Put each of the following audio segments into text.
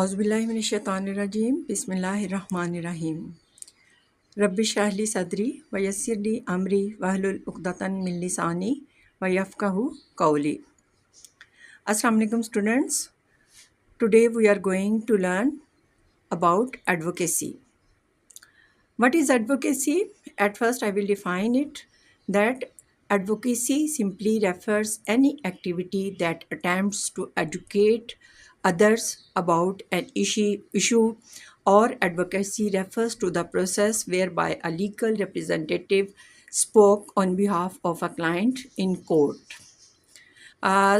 औज़ुबिल्लाहिमिनश्शैतानिर्रजीम बिस्मिल्लाहिर्रहमानिर्रहीम रब्बि इश्रह ली सदरी व यस्सिर ली अमरी वहलुल उक़दतन मिन लिसानी व यफ़क़हू क़ौली। अस्सलाम वालेकुम students, today we are going to learn about advocacy. What is advocacy? At first I will define it that advocacy simply refers any activity that attempts to educate others about an issue or advocacy refers to the process whereby a legal representative spoke on behalf of a client in court.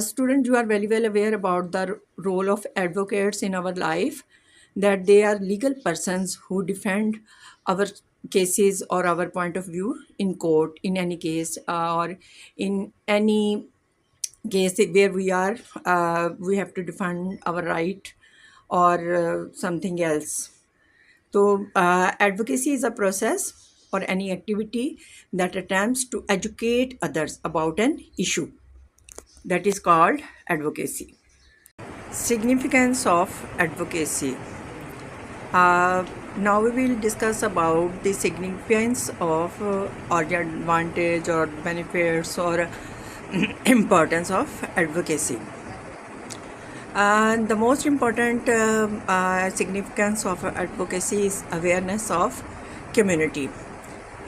Students, you are very well aware about the role of advocates in our life, that they are legal persons who defend our cases or our point of view in court, in any case, or in any case where we have to defend our right or something else. So, advocacy is a process or any activity that attempts to educate others about an issue. That is called advocacy. Significance of advocacy. Now we will discuss about the significance of or the advantage or benefits or importance of advocacy. The most important significance of advocacy is awareness of community.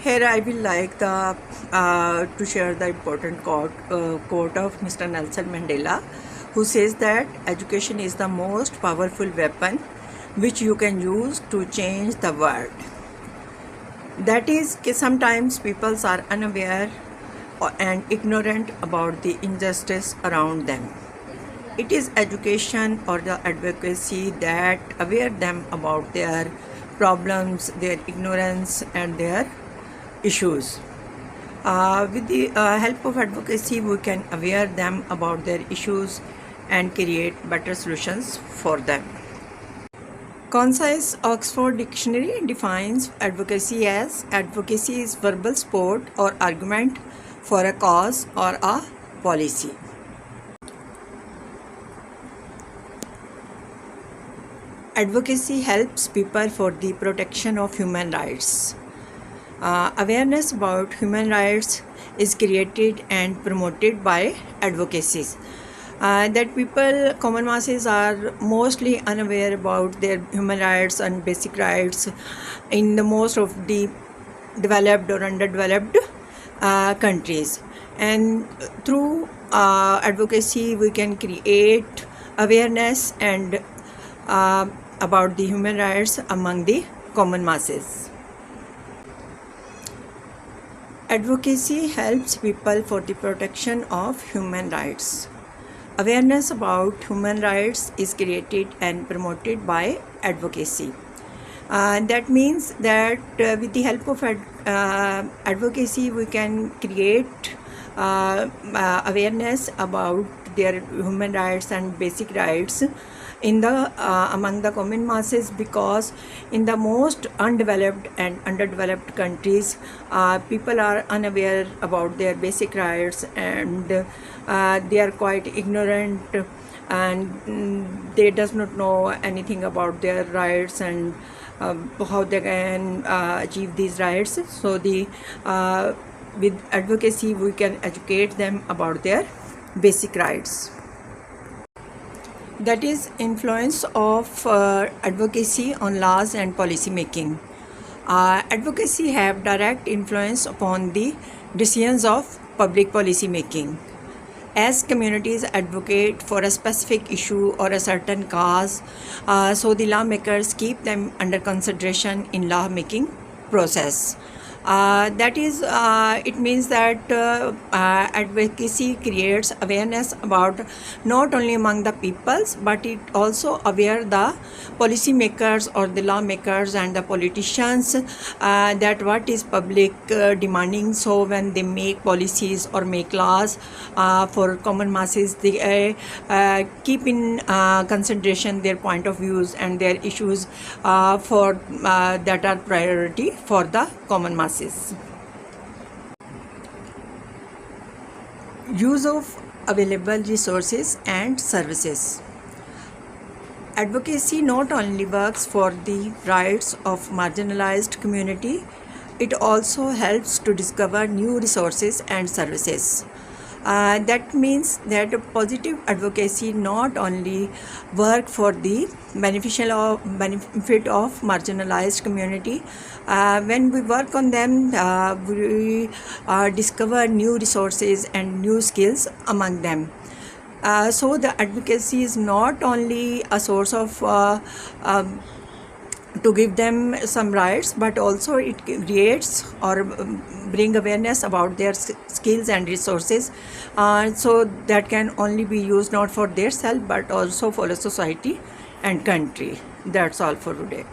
Here I will like to share the important quote of Mr. Nelson Mandela, who says that education is the most powerful weapon which you can use to change the world. That is, sometimes people are unaware and ignorant about the injustice around them. It is education or the advocacy that aware them about their problems, their ignorance and their issues. With the help of advocacy, we can aware them about their issues and create better solutions for them. Concise Oxford Dictionary defines advocacy as advocacy is verbal support or argument for a cause or a policy. Advocacy helps people for the protection of human rights. Awareness about human rights is created and promoted by advocacies. That people, common masses, are mostly unaware about their human rights and basic rights in the most of the developed or underdeveloped countries. And through advocacy, we can create awareness and about the human rights among the common masses. Advocacy helps people for the protection of human rights. Awareness about human rights is created and promoted by advocacy. That means that with the help of advocacy, we can create awareness about their human rights and basic rights in the among the common masses, because in the most undeveloped and underdeveloped countries, people are unaware about their basic rights and they are quite ignorant and they does not know anything about their rights and how they can achieve these rights. So with advocacy, we can educate them about their basic rights. That is, influence of advocacy on laws and policy making. Advocacy have direct influence upon the decisions of public policy making. As communities advocate for a specific issue or a certain cause, so the lawmakers keep them under consideration in law making process. That is, it means that advocacy creates awareness about not only among the peoples, but it also aware the policy makers or the lawmakers and the politicians that what is public demanding. So when they make policies or make laws for common masses, they keep in consideration their point of views and their issues for that are priority for the common masses. Use of available resources and services. Advocacy not only works for the rights of marginalized community, it also helps to discover new resources and services. That means that positive advocacy not only work for the benefit of marginalized community. When we work on them, we discover new resources and new skills among them. So the advocacy is not only a source of to give them some rights, but also it creates or bring awareness about their skills and resources, so that can only be used not for their self but also for a society and country. That's all for today.